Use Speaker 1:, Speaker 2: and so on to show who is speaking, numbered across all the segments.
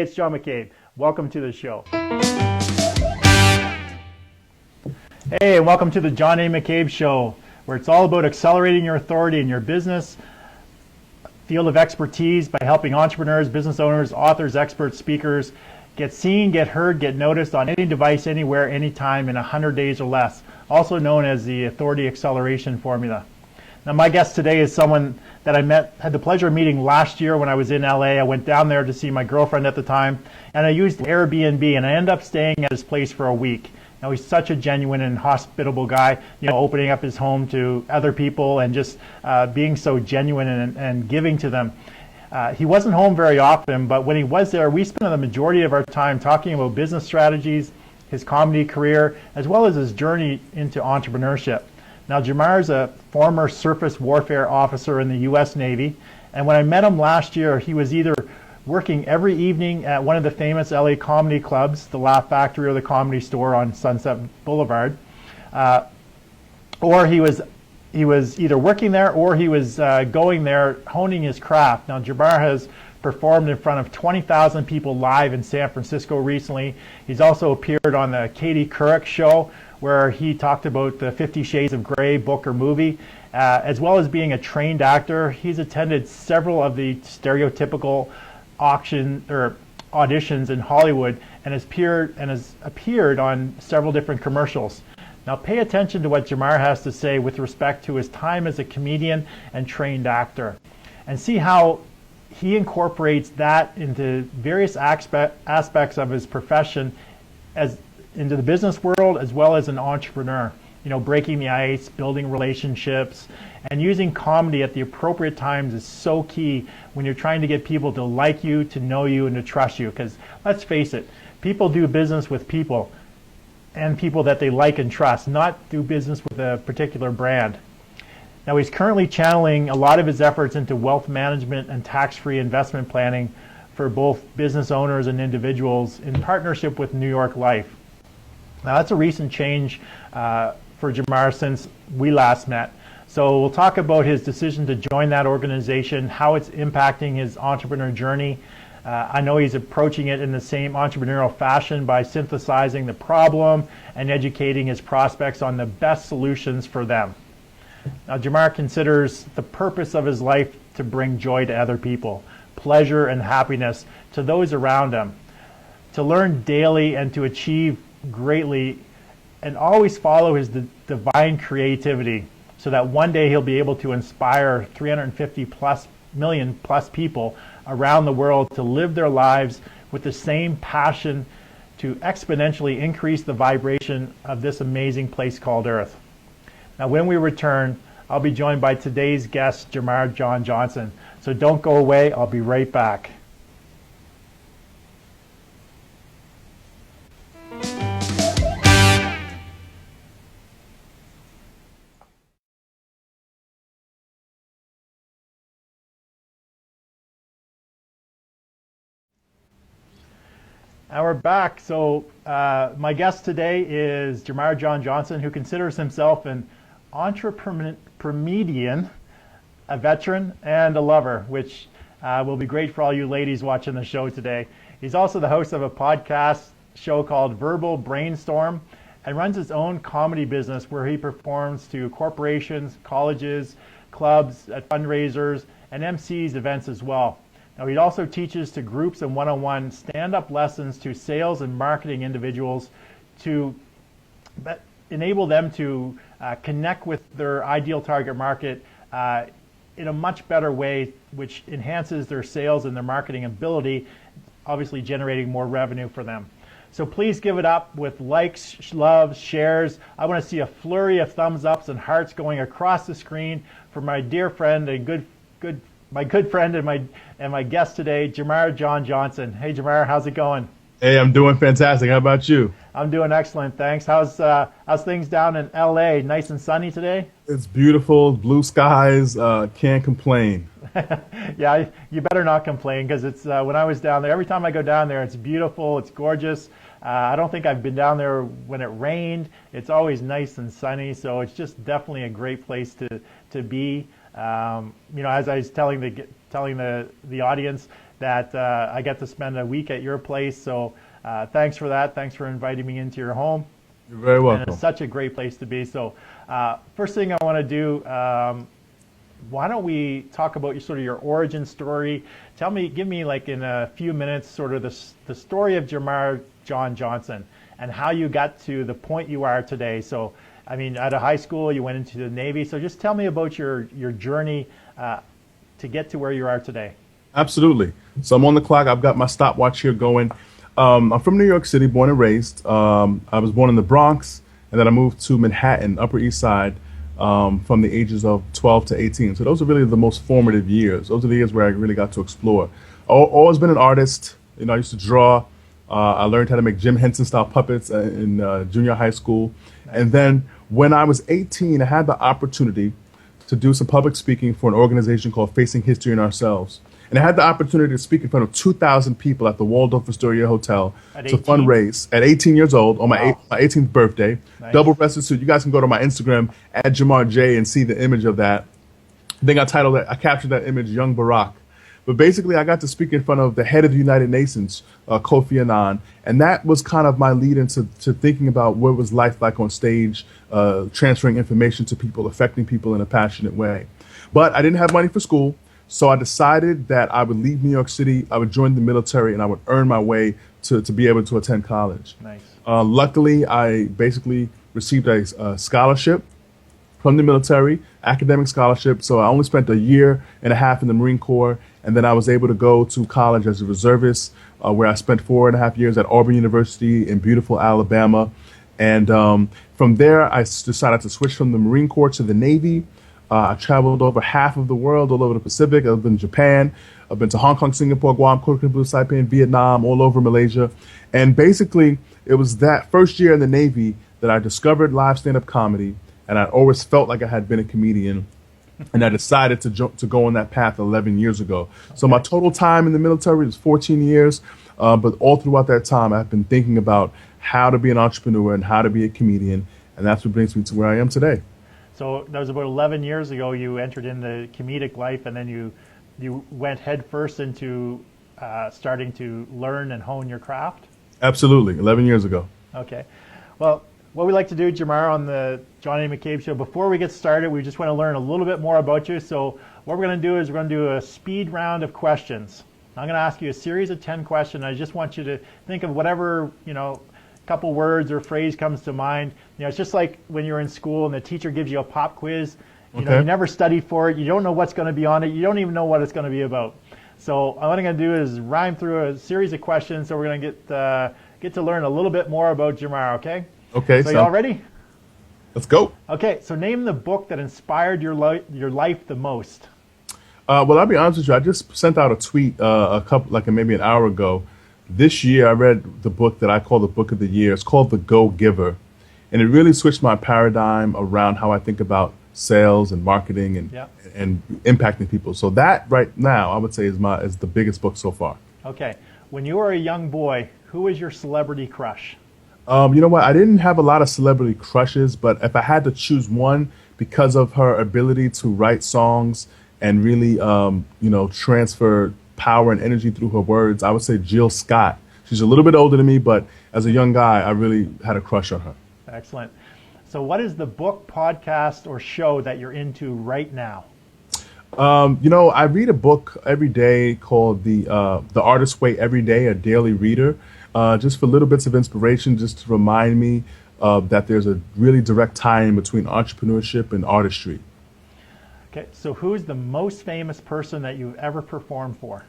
Speaker 1: it's John McCabe. Welcome to the show. Hey, and welcome to the John A. McCabe Show, where it's all about accelerating your authority in your business field of expertise by helping entrepreneurs, business owners, authors, experts, speakers get seen, get heard, get noticed on any device, anywhere, anytime in 100 days or less, also known as the Authority Acceleration Formula. Now, my guest today is someone that I had the pleasure of meeting last year when I was in LA. I went down there to see my girlfriend at the time, and I used Airbnb, and I ended up staying at his place for a week. Now, he's such a genuine and hospitable guy, opening up his home to other people and just being so genuine and giving to them. He wasn't home very often, but when he was there, we spent the majority of our time talking about business strategies, his comedy career, as well as his journey into entrepreneurship. Now, Jamarr is a former surface warfare officer in the U.S. Navy, and when I met him last year, he was either working every evening at one of the famous LA comedy clubs, the Laugh Factory or the Comedy Store on Sunset Blvd, or he was either working there or he was going there honing his craft. Now, Jamarr has performed in front of 20,000 people live in San Francisco recently. He's also appeared on the Katie Couric show, where he talked about the 50 Shades of Grey book or movie. As well as being a trained actor, he's attended several of the stereotypical auditions in Hollywood and has appeared on several different commercials. Now, pay attention to what Jamarr has to say with respect to his time as a comedian and trained actor, and see how he incorporates that into various aspects of his profession as into the business world as well as an entrepreneur. Breaking the ice, building relationships, and using comedy at the appropriate times is so key when you're trying to get people to like you, to know you, and to trust you. Because let's face it, people do business with people and people that they like and trust, not do business with a particular brand. Now, he's currently channeling a lot of his efforts into wealth management and tax-free investment planning for both business owners and individuals in partnership with New York Life. Now, that's a recent change for Jamarr since we last met. So we'll talk about his decision to join that organization, how it's impacting his entrepreneur journey. I know he's approaching it in the same entrepreneurial fashion by synthesizing the problem and educating his prospects on the best solutions for them. Now, Jamarr considers the purpose of his life to bring joy to other people, pleasure and happiness to those around him, to learn daily and to achieve greatly, and always follow his divine creativity so that one day he'll be able to inspire 350 million plus people around the world to live their lives with the same passion to exponentially increase the vibration of this amazing place called Earth. Now, when we return, I'll be joined by today's guest, Jamarr John Johnson. So don't go away, I'll be right back. Now we're back. So my guest today is Jamarr John Johnson, who considers himself an entrepreneur, a veteran, and a lover, which will be great for all you ladies watching the show today. He's also the host of a podcast show called Verbal Brainstorm and runs his own comedy business where he performs to corporations, colleges, clubs, at fundraisers, and MCs events as well. Now, he also teaches to groups and one-on-one stand-up lessons to sales and marketing individuals to enable them to connect with their ideal target market in a much better way, which enhances their sales and their marketing ability, obviously generating more revenue for them. So please give it up with likes, loves, shares. I want to see a flurry of thumbs ups and hearts going across the screen for my dear friend and my good friend and my guest today, Jamarr John Johnson. Hey, Jamarr, how's it going?
Speaker 2: Hey, I'm doing fantastic. How about you?
Speaker 1: I'm doing excellent, thanks. How's things down in LA? Nice and sunny today?
Speaker 2: It's beautiful, blue skies. Can't complain.
Speaker 1: Yeah, you better not complain, because it's when I was down there, every time I go down there, it's beautiful, it's gorgeous. I don't think I've been down there when it rained. It's always nice and sunny, so it's just definitely a great place to be. As I was telling the audience that I get to spend a week at your place. So thanks for that. Thanks for inviting me into your home.
Speaker 2: You're very welcome.
Speaker 1: And it's such a great place to be. So first thing I want to do, why don't we talk about your origin story? Give me like in a few minutes sort of the story of Jamarr John Johnson and how you got to the point you are today. So, I mean, out of high school, you went into the Navy. So just tell me about your journey to get to where you are today.
Speaker 2: Absolutely. So I'm on the clock. I've got my stopwatch here going. I'm from New York City, born and raised. I was born in the Bronx, and then I moved to Manhattan, Upper East Side, from the ages of 12 to 18. So those are really the most formative years. Those are the years where I really got to explore. Always been an artist. I used to draw. I learned how to make Jim Henson style puppets in junior high school. Nice. And then when I was 18, I had the opportunity to do some public speaking for an organization called Facing History and Ourselves. And I had the opportunity to speak in front of 2,000 people at the Waldorf Astoria Hotel to fundraise at 18 years old on my 18th birthday. Nice. Double breasted suit. You guys can go to my Instagram at Jamarr J and see the image of that. I think I captured that image, Young Barack. But basically, I got to speak in front of the head of the United Nations, Kofi Annan, and that was kind of my lead into thinking about what was life like on stage, transferring information to people, affecting people in a passionate way. But I didn't have money for school, so I decided that I would leave New York City, I would join the military, and I would earn my way to be able to attend college.
Speaker 1: Nice.
Speaker 2: Luckily, I basically received a scholarship from the military, academic scholarship, so I only spent a year and a half in the Marine Corps. And then I was able to go to college as a reservist, where I spent 4.5 years at Auburn University in beautiful Alabama. And from there, I decided to switch from the Marine Corps to the Navy. I traveled over half of the world, all over the Pacific. I've been to Japan. I've been to Hong Kong, Singapore, Guam, Kuala Lumpur, Saipan, Vietnam, all over Malaysia. And basically, it was that first year in the Navy that I discovered live stand-up comedy. And I always felt like I had been a comedian. And I decided to go on that path 11 years ago. Okay. So my total time in the military was 14 years. But all throughout that time, I've been thinking about how to be an entrepreneur and how to be a comedian. And that's what brings me to where I am today.
Speaker 1: So that was about 11 years ago you entered in the comedic life, and then you went head first into starting to learn and hone your craft?
Speaker 2: Absolutely, 11 years ago.
Speaker 1: Okay. Well, what we like to do, Jamarr, on the Johnny McCabe Show, before we get started, we just want to learn a little bit more about you. So what we're going to do is we're going to do a speed round of questions. I'm going to ask you a series of 10 questions. I just want you to think of whatever, couple words or phrase comes to mind. It's just like when you're in school and the teacher gives you a pop quiz. You never studied for it. You don't know what's going to be on it. You don't even know what it's going to be about. So what I'm going to do is rhyme through a series of questions. So we're going to get to learn a little bit more about Jamarr, okay?
Speaker 2: Okay.
Speaker 1: So y'all ready?
Speaker 2: Let's go.
Speaker 1: Okay, so name the book that inspired your life the most.
Speaker 2: Well, I'll be honest with you. I just sent out a tweet maybe an hour ago. This year, I read the book that I call the book of the year. It's called The Go-Giver. And it really switched my paradigm around how I think about sales and marketing and impacting people. So that right now, I would say is the biggest book so far.
Speaker 1: Okay. When you were a young boy, who was your celebrity crush?
Speaker 2: You know what? I didn't have a lot of celebrity crushes, but if I had to choose one because of her ability to write songs and really, transfer power and energy through her words, I would say Jill Scott. She's a little bit older than me, but as a young guy, I really had a crush on her.
Speaker 1: Excellent. So what is the book, podcast, or show that you're into right now?
Speaker 2: I read a book every day called The Artist's Way Every Day, a daily reader. Just for little bits of inspiration, just to remind me that there's a really direct tie-in between entrepreneurship and artistry.
Speaker 1: Okay, so who's the most famous person that you've ever performed for?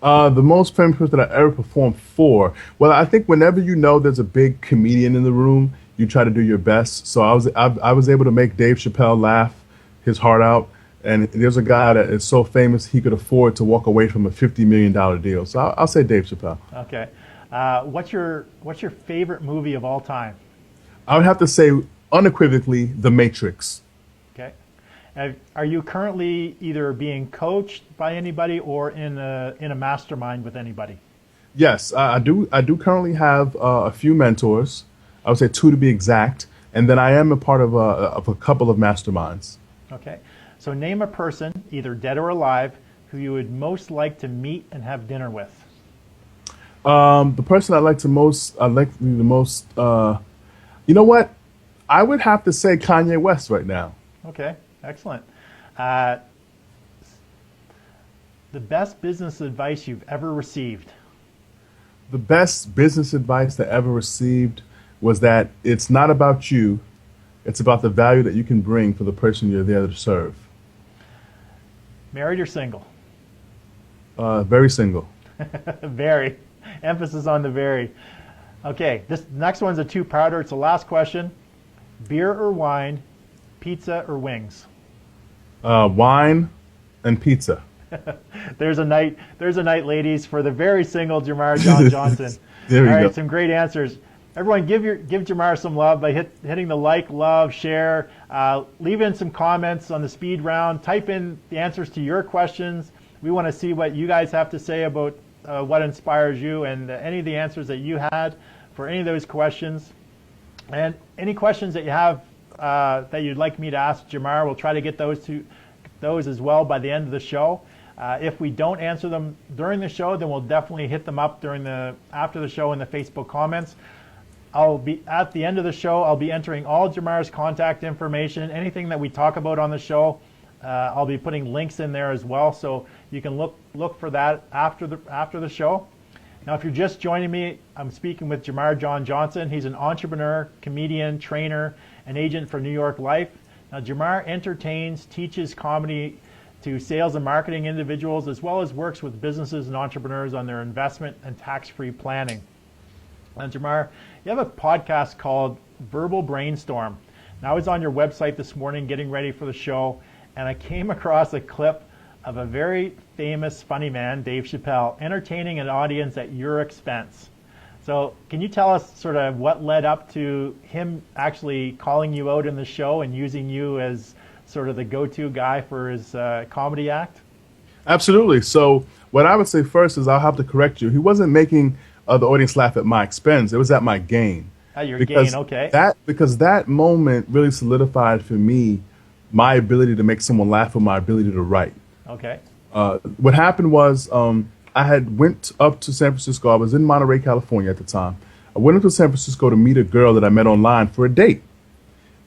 Speaker 2: The most famous person that I ever performed for? Well, I think whenever there's a big comedian in the room, you try to do your best. So I was able to make Dave Chapelle laugh his heart out. And there's a guy that is so famous he could afford to walk away from a $50 million deal. So I'll say Dave Chapelle.
Speaker 1: Okay. What's your favorite movie of all time?
Speaker 2: I would have to say unequivocally The Matrix.
Speaker 1: Okay. Are you currently either being coached by anybody or in a mastermind with anybody?
Speaker 2: Yes, I do. I do currently have a few mentors. I would say 2 to be exact, and then I am a part of a couple of masterminds.
Speaker 1: Okay. So name a person, either dead or alive, who you would most like to meet and have dinner with.
Speaker 2: The person I like the most, you know what? I would have to say Kanye West right now.
Speaker 1: Okay, excellent. The best business advice you've ever received.
Speaker 2: The best business advice I ever received was that it's not about you, it's about the value that you can bring for the person you're there to serve.
Speaker 1: Married or single?
Speaker 2: Very single.
Speaker 1: Very. Emphasis on the very. Okay, this next one's a two-parter. It's the last question. Beer or wine, pizza or wings?
Speaker 2: Wine and pizza.
Speaker 1: There's a night, ladies, for the very single Jamarr John Johnson.
Speaker 2: There we
Speaker 1: All right,
Speaker 2: go.
Speaker 1: some great answers. Everyone, give Jamarr some love by hitting the like, love, share. Leave in some comments on the speed round. Type in the answers to your questions. We want to see what you guys have to say about what inspires you and any of the answers that you had for any of those questions. And any questions that you have that you'd like me to ask Jamarr, we'll try to get those as well by the end of the show. If we don't answer them during the show, then we'll definitely hit them up after the show in the Facebook comments. I'll be at the end of the show. I'll be entering all Jamarr's contact information, anything that we talk about on the show. I'll be putting links in there as well, so you can look for that after the show. Now, if you're just joining me, I'm speaking with Jamarr John Johnson. He's an entrepreneur, comedian, trainer, and agent for New York Life. Now, Jamarr entertains, teaches comedy to sales and marketing individuals, as well as works with businesses and entrepreneurs on their investment and tax-free planning. And Jamarr, you have a podcast called Verbal Brainstorm. Now, I was on your website this morning getting ready for the show, and I came across a clip of a very famous funny man, Dave Chapelle, entertaining an audience at your expense. So can you tell us sort of what led up to him actually calling you out in the show and using you as sort of the go-to guy for his comedy act?
Speaker 2: Absolutely. So what I would say first is I'll have to correct you. He wasn't making the audience laugh at my expense. It was at my gain.
Speaker 1: At your gain, okay.
Speaker 2: Because that moment really solidified for me my ability to make someone laugh or my ability to write.
Speaker 1: Okay.
Speaker 2: What happened was I had went up to San Francisco. I was in Monterey, California at the time. I went up to San Francisco to meet a girl that I met online for a date.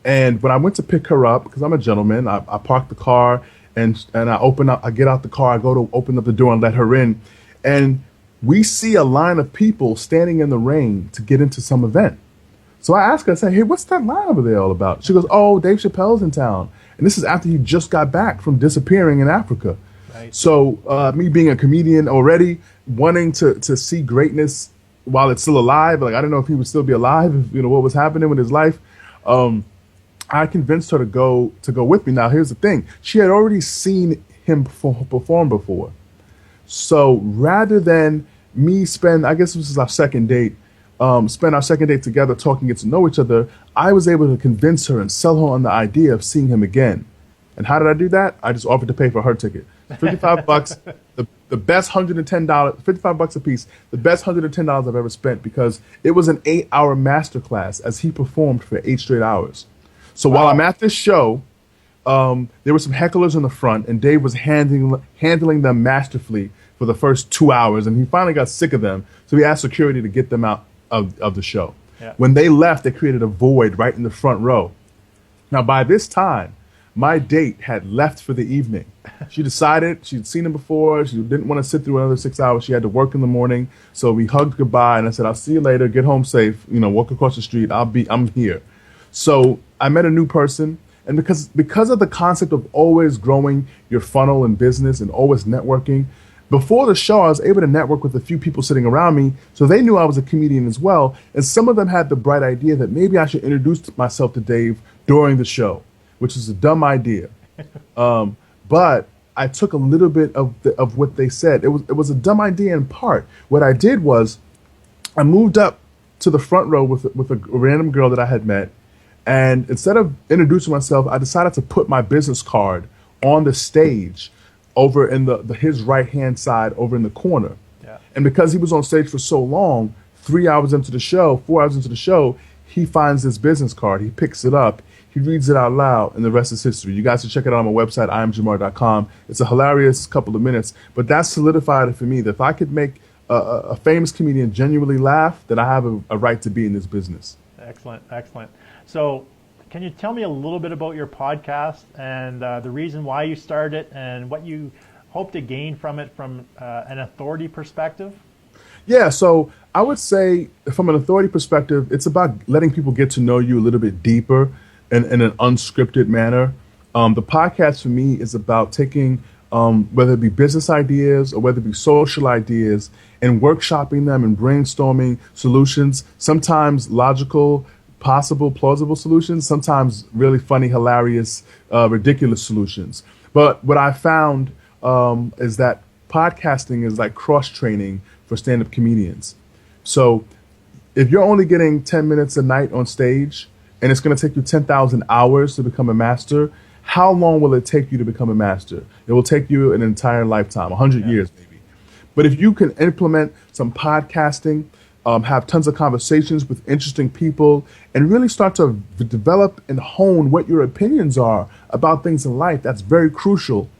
Speaker 2: And when I went to pick her up, because I'm a gentleman, I parked the car and I get out the car, I go to open up the door and let her in. And we see a line of people standing in the rain to get into some event. So I asked her, I said, hey, what's that line over there all about? She goes, oh, Dave Chapelle's in town. And this is after he just got back from disappearing in Africa. Right. So me being a comedian already, wanting to see greatness while it's still alive, like I didn't know if he would still be alive, if, what was happening with his life. I convinced her to go with me. Now, here's the thing. She had already seen him perform before. So rather than me spend, I guess this is our second date, spend our second date together talking, get to know each other, I was able to convince her and sell her on the idea of seeing him again. And how did I do that? I just offered to pay for her ticket. $55, the best $110, $55 a piece, the best $110 I've ever spent, because it was an 8-hour masterclass as he performed for 8 straight hours. So while I'm at this show, there were some hecklers in the front, and Dave was handling them masterfully for the first 2 hours, and he finally got sick of them. So he asked security to get them out of the show. Yeah. When they left, they created a void right in the front row. Now, by this time, my date had left for the evening. She decided she'd seen him before. She didn't want to sit through another 6 hours. She had to work in the morning. So we hugged goodbye, and I said, I'll see you later. Get home safe. Walk across the street. I'm here. So I met a new person. And because of the concept of always growing your funnel in business and always networking, before the show, I was able to network with a few people sitting around me, so they knew I was a comedian as well. And some of them had the bright idea that maybe I should introduce myself to Dave during the show, which is a dumb idea. But I took a little bit of what they said. It was a dumb idea in part. What I did was I moved up to the front row with a random girl that I had met. And instead of introducing myself, I decided to put my business card on the stage over in his right-hand side over in the corner. Yeah. And because he was on stage for so long, 4 hours into the show, he finds this business card. He picks it up. he reads it out loud, and the rest is history. You guys should check it out on my website, IamJamarr.com. It's a hilarious couple of minutes, but that solidified it for me that if I could make a famous comedian genuinely laugh, then I have a right to be in this business.
Speaker 1: Excellent, excellent. So can you tell me a little bit about your podcast and the reason why you started it and what you hope to gain from it from an authority perspective?
Speaker 2: Yeah, so I would say from an authority perspective, it's about letting people get to know you a little bit deeper in an unscripted manner. The podcast for me is about taking whether it be business ideas or whether it be social ideas and workshopping them and brainstorming solutions, sometimes logical, possible, plausible solutions, sometimes really funny, hilarious, ridiculous solutions. But what I found is that podcasting is like cross-training for stand-up comedians. So if you're only getting 10 minutes a night on stage and it's going to take you 10,000 hours to become a master, how long will it take you to become a master? It will take you an entire lifetime, 100 years maybe. But if you can implement some podcasting, have tons of conversations with interesting people, and really start to develop and hone what your opinions are about things in life, that's very crucial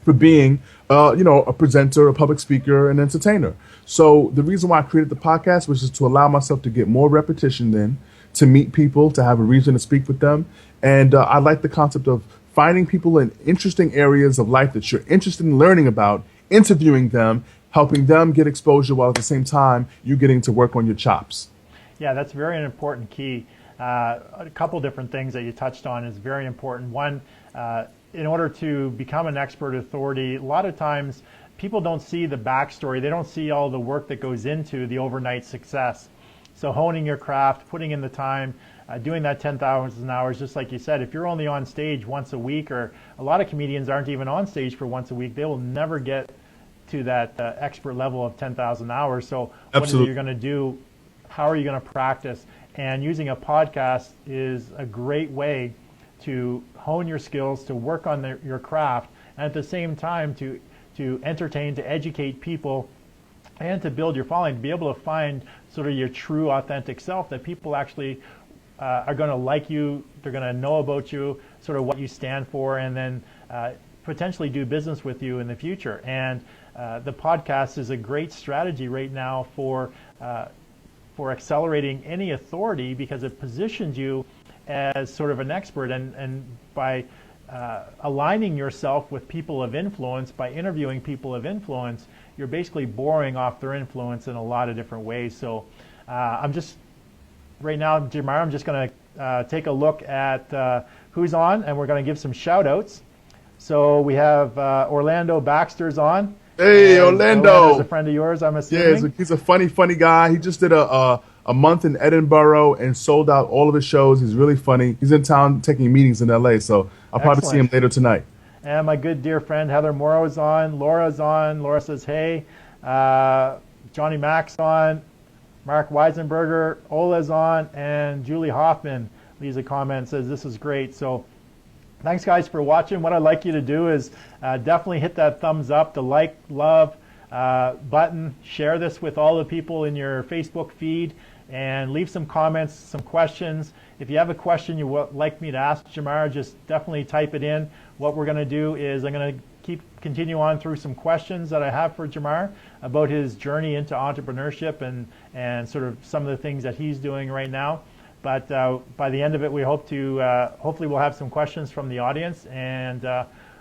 Speaker 2: for being, a presenter, a public speaker, an entertainer. So the reason why I created the podcast was just to allow myself to get more repetition then, to meet people, to have a reason to speak with them. And I like the concept of finding people in interesting areas of life that you're interested in learning about, interviewing them, helping them get exposure while at the same time you getting to work on your chops.
Speaker 1: Yeah, that's very important key. A couple different things that you touched on is very important. One, in order to become an expert authority, a lot of times people don't see the backstory. They don't see all the work that goes into the overnight success. So honing your craft, putting in the time, doing that 10,000 hours, just like you said, if you're only on stage once a week, or a lot of comedians aren't even on stage for once a week, they will never get to that expert level of 10,000 hours. So what is it you're going to do? How are you going to practice? And using a podcast is a great way to hone your skills, to work on your craft, and at the same time to entertain, to educate people, and to build your following, to be able to find sort of your true, authentic self, that people actually are going to like you, they're going to know about you, sort of what you stand for, and then potentially do business with you in the future. And the podcast is a great strategy right now for accelerating any authority, because it positions you as sort of an expert, and by aligning yourself with people of influence, by interviewing people of influence, you're basically borrowing off their influence in a lot of different ways. So right now, Jamarr, I'm just going to take a look at who's on, and we're going to give some shout outs. So we have Orlando Baxter's on.
Speaker 2: Hey, Orlando!
Speaker 1: Is a friend of yours, I'm assuming.
Speaker 2: Yeah, he's a funny guy. He just did a month in Edinburgh and sold out all of his shows. He's really funny. He's in town taking meetings in LA, so I'll probably see him later tonight.
Speaker 1: And my good dear friend Heather Morrow's on. Laura's on. Laura says, hey. Johnny Mack's on. Mark Weisenberger. Ola's on. And Julie Hoffman leaves a comment and says, this is great. So thanks, guys, for watching. What I'd like you to do is definitely hit that thumbs up, the like, love button. Share this with all the people in your Facebook feed, and leave some comments, some questions. If you have a question you would like me to ask Jamarr, just definitely type it in. What we're going to do is I'm going to continue on through some questions that I have for Jamarr about his journey into entrepreneurship and sort of some of the things that he's doing right now. But by the end of it, we hope to, hopefully we'll have some questions from the audience, and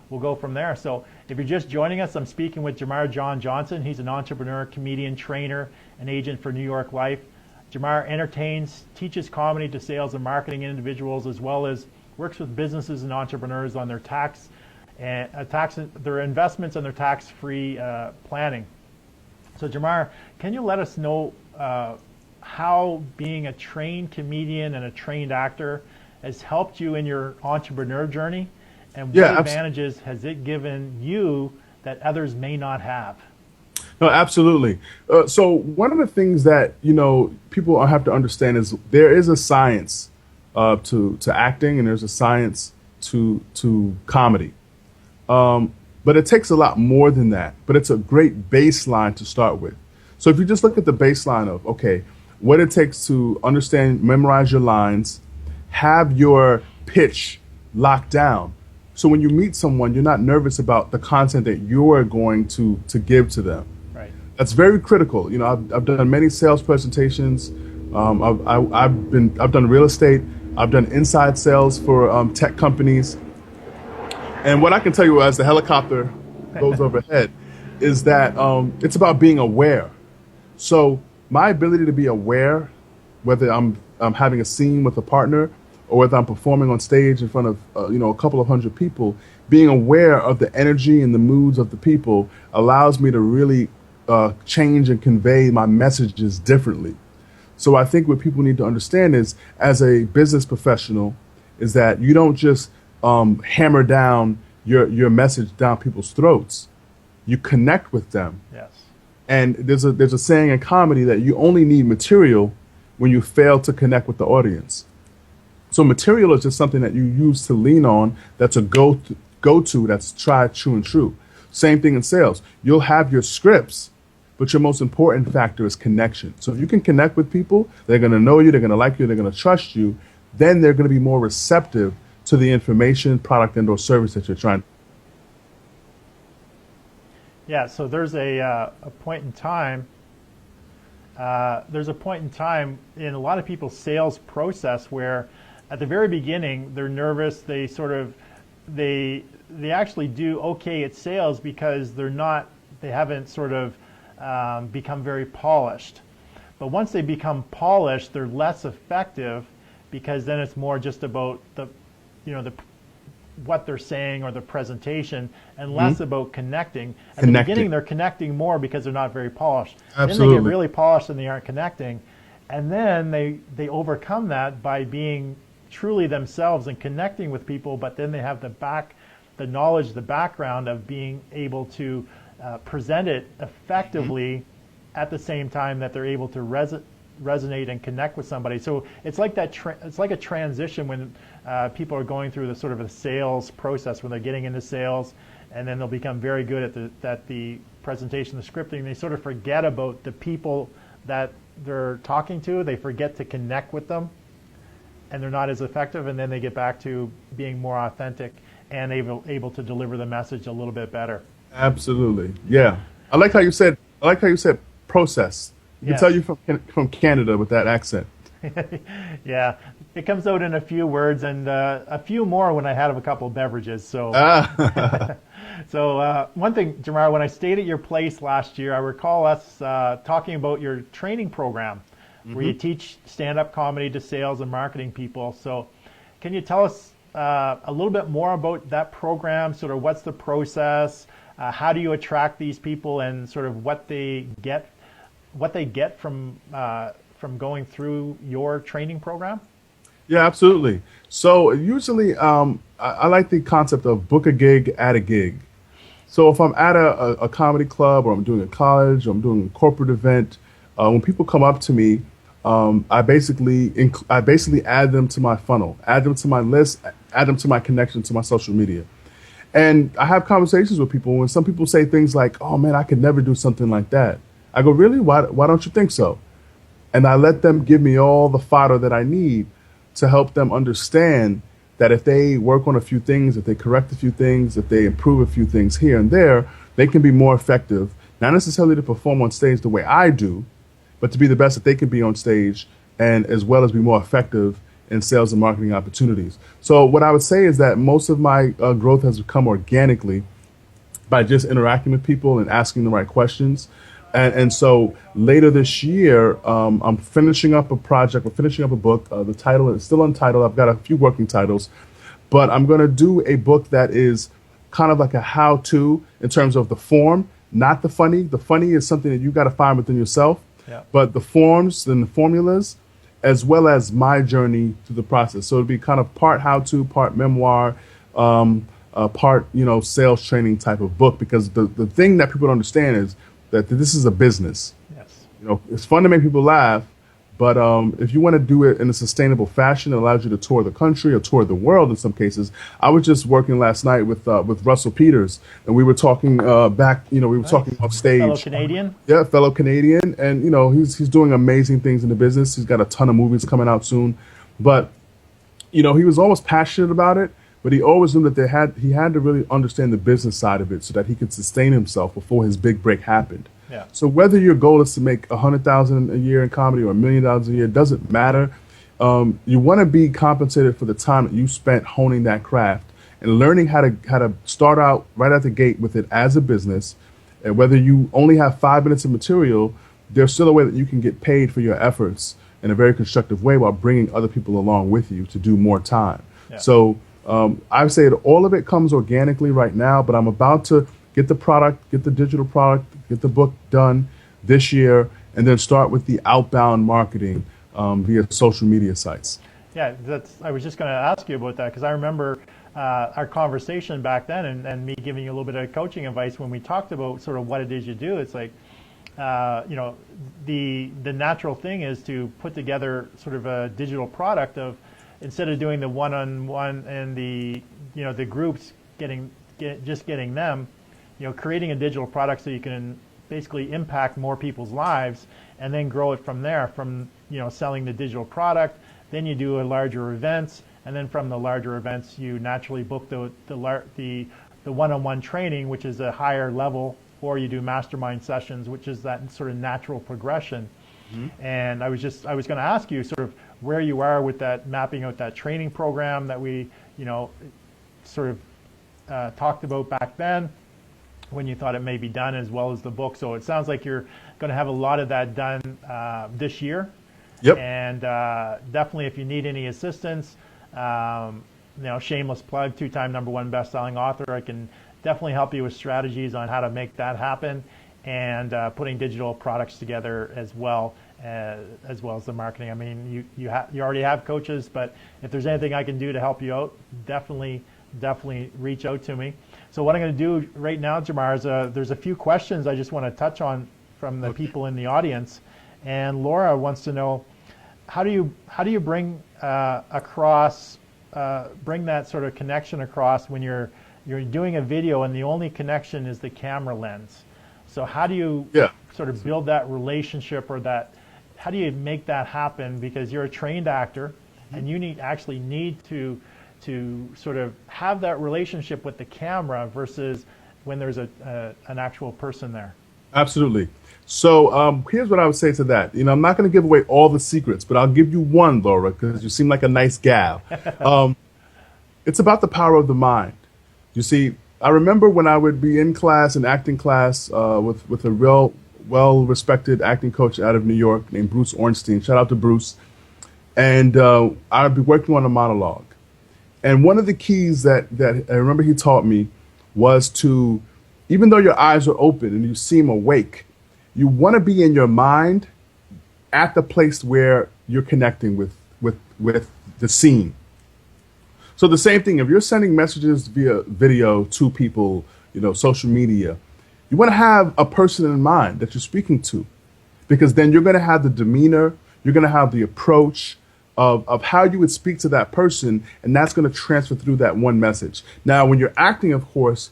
Speaker 1: we'll go from there. So if you're just joining us, I'm speaking with Jamarr John Johnson. He's an entrepreneur, comedian, trainer, and agent for New York Life. Jamarr entertains, teaches comedy to sales and marketing individuals, as well as works with businesses and entrepreneurs on their their investments and their tax-free planning. So Jamarr, can you let us know how being a trained comedian and a trained actor has helped you in your entrepreneur journey, and what advantages has it given you that others may not have?
Speaker 2: No, absolutely. So one of the things that people have to understand is there is a science to acting, and there's a science to comedy. But it takes a lot more than that. But it's a great baseline to start with. So if you just look at the baseline of what it takes to understand, memorize your lines, have your pitch locked down. So when you meet someone, you're not nervous about the content that you're going to give to them.
Speaker 1: Right.
Speaker 2: That's very critical. You know, I've done many sales presentations. I've done real estate. I've done inside sales for tech companies. And what I can tell you as the helicopter goes overhead is that it's about being aware. So my ability to be aware, whether I'm having a scene with a partner or whether I'm performing on stage in front of a couple of hundred people, being aware of the energy and the moods of the people allows me to really change and convey my messages differently. So I think what people need to understand is, as a business professional, is that you don't just hammer down your message down people's throats. You connect with them.
Speaker 1: Yes.
Speaker 2: And there's a saying in comedy that you only need material when you fail to connect with the audience. So material is just something that you use to lean on, that's a go-to, that's tried, true, and true. Same thing in sales. You'll have your scripts, but your most important factor is connection. So if you can connect with people, they're going to know you, they're going to like you, they're going to trust you, then they're going to be more receptive to the information, product, and or service that you're trying.
Speaker 1: Yeah, so there's a point in time. There's a point in time in a lot of people's sales process where, at the very beginning, they're nervous. They actually do okay at sales because they haven't sort of become very polished. But once they become polished, they're less effective because then it's more just about what they're saying or the presentation, and less about connecting. At the beginning, they're connecting more because they're not very polished.
Speaker 2: Absolutely.
Speaker 1: Then they get really polished and they aren't connecting, and then they overcome that by being truly themselves and connecting with people. But then they have the knowledge, the background of being able to present it effectively at the same time that they're able to resonate and connect with somebody. So it's like that. It's like a transition when people are going through the sort of a sales process, when they're getting into sales, and then they'll become very good at the presentation, the scripting. They sort of forget about the people that they're talking to. They forget to connect with them, and they're not as effective. And then they get back to being more authentic and able to deliver the message a little bit better.
Speaker 2: Absolutely, yeah. I like how you said process. You can tell you from Canada with that accent.
Speaker 1: Yeah, it comes out in a few words and a few more when I have a couple of beverages. So, so one thing, Jamarr, when I stayed at your place last year, I recall us talking about your training program, where you teach stand-up comedy to sales and marketing people. So, can you tell us a little bit more about that program? Sort of what's the process? How do you attract these people, and sort of what they get from going through your training program?
Speaker 2: Yeah, absolutely. So usually I like the concept of book a gig at a gig. So if I'm at a comedy club, or I'm doing a college, or I'm doing a corporate event, when people come up to me, I basically add them to my funnel, add them to my list, add them to my connection to my social media. And I have conversations with people when some people say things like, "Oh man, I could never do something like that." I go, "Really? Why don't you think so?" And I let them give me all the fodder that I need to help them understand that if they work on a few things, if they correct a few things, if they improve a few things here and there, they can be more effective, not necessarily to perform on stage the way I do, but to be the best that they can be on stage, and as well as be more effective in sales and marketing opportunities. So what I would say is that most of my growth has come organically by just interacting with people and asking the right questions. And so later this year, I'm finishing up a project. We're finishing up a book. The title is still untitled. I've got a few working titles, but I'm going to do a book that is kind of like a how-to in terms of the form, not the funny. The funny is something that you got to find within yourself, but the forms and the formulas, as well as my journey through the process. So it'll be kind of part how-to, part memoir, part sales training type of book. Because the thing that people don't understand is that this is a business.
Speaker 1: Yes.
Speaker 2: It's fun to make people laugh, but if you want to do it in a sustainable fashion, it allows you to tour the country or tour the world in some cases. I was just working last night with Russell Peters, and we were talking talking off stage.
Speaker 1: Fellow Canadian?
Speaker 2: Yeah, fellow Canadian, and he's doing amazing things in the business. He's got a ton of movies coming out soon, but he was always passionate about it, but he always knew that he had to really understand the business side of it so that he could sustain himself before his big break happened.
Speaker 1: Yeah.
Speaker 2: So whether your goal is to make $100,000 a year in comedy or $1 million a year, doesn't matter. You want to be compensated for the time that you spent honing that craft and learning how to start out right at the gate with it as a business. And whether you only have 5 minutes of material, there's still a way that you can get paid for your efforts in a very constructive way while bringing other people along with you to do more time.
Speaker 1: Yeah.
Speaker 2: So I say that all of it comes organically right now, but I'm about to get the product, get the digital product, get the book done this year, and then start with the outbound marketing via social media sites.
Speaker 1: Yeah, I was just going to ask you about that because I remember our conversation back then and me giving you a little bit of coaching advice when we talked about sort of what it is you do. It's like, the natural thing is to put together sort of a digital product of, instead of doing the one-on-one and the groups getting them, creating a digital product so you can basically impact more people's lives and then grow it from there, from selling the digital product. Then you do a larger events, and then from the larger events you naturally book the one-on-one training, which is a higher level, or you do mastermind sessions, which is that sort of natural progression. Mm-hmm. And I was going to ask you sort of where you are with that, mapping out that training program that we sort of talked about back then, when you thought it may be done, as well as the book. So it sounds like you're going to have a lot of that done this year.
Speaker 2: Yep.
Speaker 1: And definitely, if you need any assistance, shameless plug, 2-time #1 best-selling author, I can definitely help you with strategies on how to make that happen, and putting digital products together as well as the marketing. I mean, you already have coaches, but if there's anything I can do to help you out, definitely reach out to me. So what I'm going to do right now, Jamarr, is there's a few questions I just want to touch on from the people in the audience. And Laura wants to know, how do you bring bring that sort of connection across when you're doing a video and the only connection is the camera lens? So how do you sort of build that relationship, or how do you make that happen? Because you're a trained actor, and you need to sort of have that relationship with the camera versus when there's an actual person there.
Speaker 2: Absolutely. So here's what I would say to that. I'm not going to give away all the secrets, but I'll give you one, Laura, because you seem like a nice gal. It's about the power of the mind. You see, I remember when I would be in class, an acting class, with a real well-respected acting coach out of New York named Bruce Ornstein. Shout out to Bruce. And I'd be working on a monologue. And one of the keys that I remember he taught me was to, even though your eyes are open and you seem awake, you want to be in your mind at the place where you're connecting with the scene. So the same thing, if you're sending messages via video to people, social media, you want to have a person in mind that you're speaking to, because then you're going to have the demeanor, you're going to have the approach of how you would speak to that person, and that's going to transfer through that one message. Now, when you're acting, of course,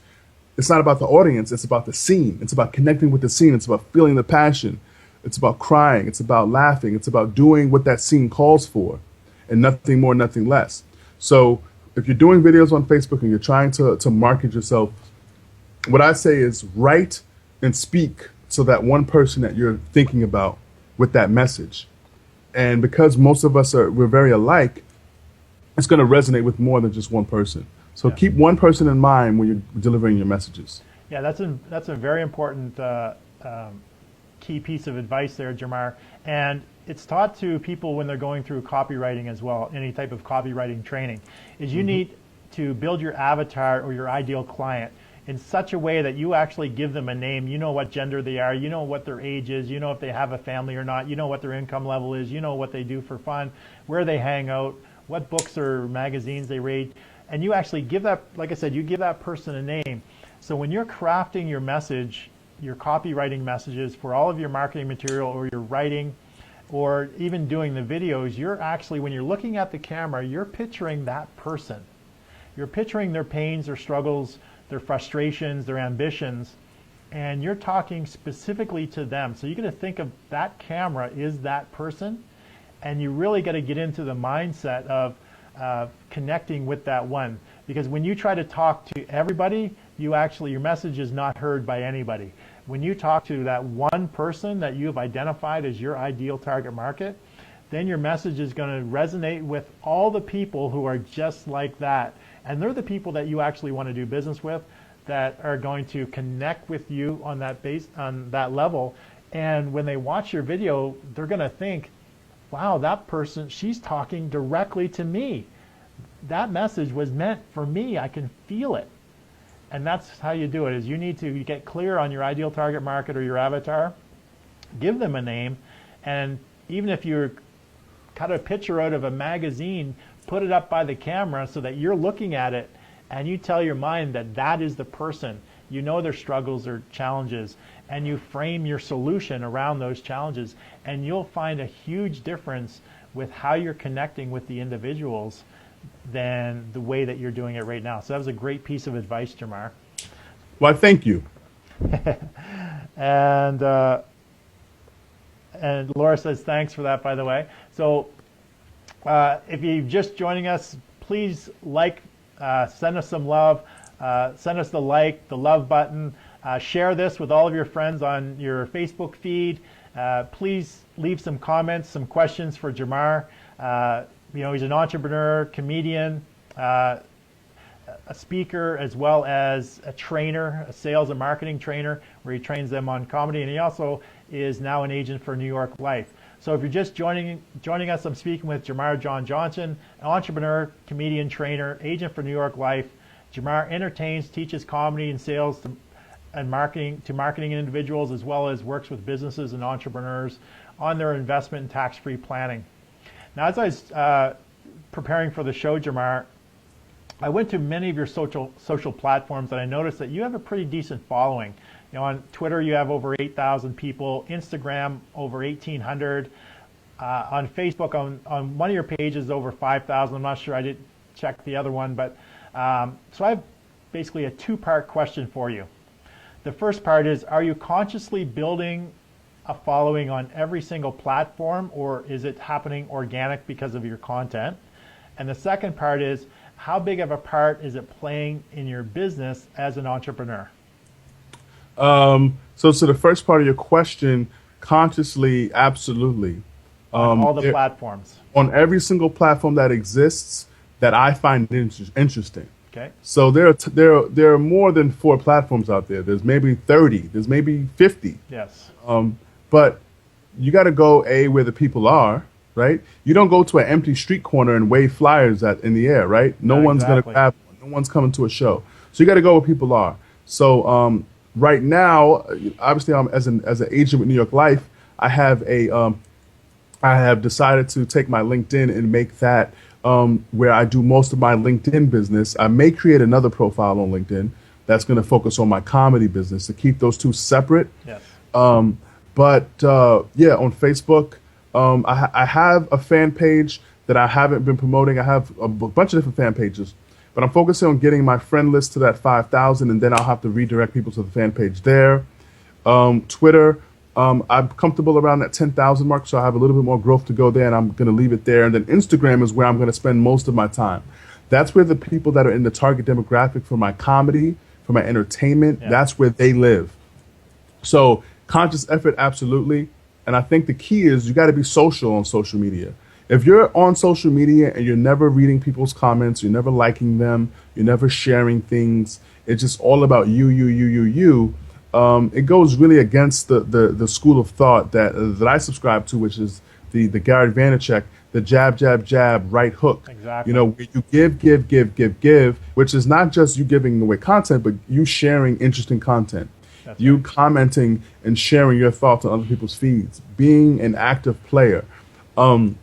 Speaker 2: it's not about the audience, it's about the scene. It's about connecting with the scene. It's about feeling the passion. It's about crying. It's about laughing. It's about doing what that scene calls for, and nothing more, nothing less. So if you're doing videos on Facebook and you're trying to market yourself, what I say is write and speak to that one person that you're thinking about with that message. And because most of us we're very alike, it's going to resonate with more than just one person. So keep one person in mind when you're delivering your messages. Yeah,
Speaker 1: that's a very important key piece of advice there, Jamarr. And it's taught to people when they're going through copywriting as well, any type of copywriting training, is you need to build your avatar or your ideal client in such a way that you actually give them a name. You know what gender they are, you know what their age is, you know if they have a family or not, you know what their income level is, you know what they do for fun, where they hang out, what books or magazines they read. And you actually give that, like I said, you give that person a name. So when you're crafting your message, your copywriting messages for all of your marketing material, or your writing, or even doing the videos, you're actually, when you're looking at the camera, you're picturing that person. You're picturing their pains, their struggles, their frustrations, their ambitions, and you're talking specifically to them. So you're going to think of that camera is that person, and you really got to get into the mindset of connecting with that one. Because when you try to talk to everybody, your message is not heard by anybody. When you talk to that one person that you have identified as your ideal target market, then your message is going to resonate with all the people who are just like that. And they're the people that you actually want to do business with, that are going to connect with you on that level. And when they watch your video, they're going to think, wow, that person, she's talking directly to me. That message was meant for me. I can feel it. And that's how you do it, is you need to get clear on your ideal target market or your avatar, give them a name, and even if you're cut a picture out of a magazine, put it up by the camera so that you're looking at it and you tell your mind that that is the person. You know their struggles or challenges, and you frame your solution around those challenges, and you'll find a huge difference with how you're connecting with the individuals than the way that you're doing it right now. So that was a great piece of advice, Jamarr.
Speaker 2: Well, thank you.
Speaker 1: And Laura says thanks for that, by the way. So if you're just joining us, please send us some love, send us the love button, share this with all of your friends on your Facebook feed. Please leave some comments, some questions for Jamarr. He's an entrepreneur, comedian, a speaker, as well as a trainer, a sales and marketing trainer, where he trains them on comedy, and he also is now an agent for New York Life. So if you're just joining us, I'm speaking with Jamarr John Johnson, an entrepreneur, comedian, trainer, agent for New York Life. Jamarr entertains, teaches comedy and sales and marketing individuals, as well as works with businesses and entrepreneurs on their investment and tax-free planning. Now, as I was preparing for the show, Jamarr, I went to many of your social platforms, and I noticed that you have a pretty decent following. On Twitter, you have over 8,000 people. Instagram, over 1,800. On Facebook, on one of your pages, over 5,000. I'm not sure. I didn't check the other one, but so I have basically a two-part question for you. The first part is: are you consciously building a following on every single platform, or is it happening organic because of your content? And the second part is: how big of a part is it playing in your business as an entrepreneur?
Speaker 2: So the first part of your question, consciously, absolutely.
Speaker 1: On all the platforms.
Speaker 2: On every single platform that exists that I find interesting.
Speaker 1: Okay.
Speaker 2: So there are more than 4 platforms out there. There's maybe 30. There's maybe 50.
Speaker 1: Yes.
Speaker 2: But you got to go where the people are, right? You don't go to an empty street corner and wave flyers in the air, right? No one's going to grab one. No one's coming to a show. So you got to go where people are. So right now, obviously, I'm as an agent with New York Life, I have decided to take my LinkedIn and make that where I do most of my LinkedIn business. I may create another profile on LinkedIn that's going to focus on my comedy business, to keep those two separate.
Speaker 1: Yes.
Speaker 2: But on Facebook, I have a fan page that I haven't been promoting. I have a bunch of different fan pages, but I'm focusing on getting my friend list to that 5,000, and then I'll have to redirect people to the fan page there. Twitter, I'm comfortable around that 10,000 mark, so I have a little bit more growth to go there, and I'm going to leave it there. And then Instagram is where I'm going to spend most of my time. That's where the people that are in the target demographic for my comedy, for my entertainment, that's where they live. So conscious effort, absolutely. And I think the key is you got to be social on social media. If you're on social media and you're never reading people's comments, you're never liking them, you're never sharing things, it's just all about you, it goes really against the school of thought that I subscribe to, which is the Gary Vaynerchuk, the jab, jab, jab, right hook.
Speaker 1: Exactly.
Speaker 2: Where you give, which is not just you giving away content, but you sharing interesting content.
Speaker 1: That's
Speaker 2: you
Speaker 1: right.
Speaker 2: Commenting and sharing your thoughts on other people's feeds, being an active player. And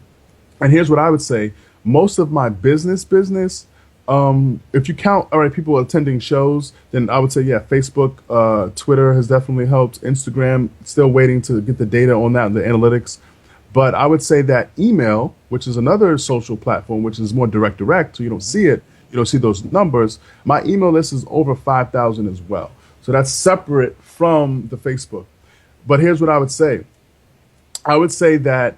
Speaker 2: here's what I would say. Most of my business, if you count, all right, people attending shows, then I would say, Facebook, Twitter has definitely helped. Instagram, still waiting to get the data on that, the analytics. But I would say that email, which is another social platform, which is more direct, so you don't see it, you don't see those numbers. My email list is over 5,000 as well. So that's separate from the Facebook. But here's what I would say. I would say that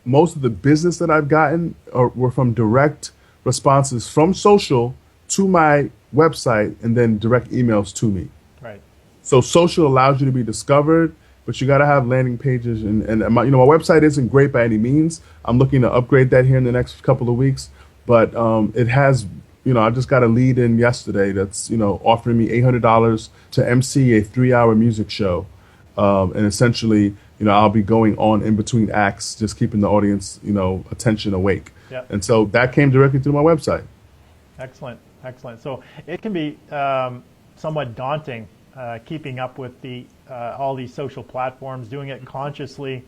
Speaker 2: most of the business that I've gotten were from direct responses from social to my website and then direct emails to me.
Speaker 1: Right.
Speaker 2: So social allows you to be discovered, but you got to have landing pages. And my, my website isn't great by any means. I'm looking to upgrade that here in the next couple of weeks. But it has, I just got a lead in yesterday that's, offering me $800 to MC a 3-hour music show. And essentially, I'll be going on in between acts, just keeping the audience, attention awake.
Speaker 1: Yep.
Speaker 2: And so that came directly through my website.
Speaker 1: Excellent. Excellent. So it can be somewhat daunting keeping up with all these social platforms, doing it consciously,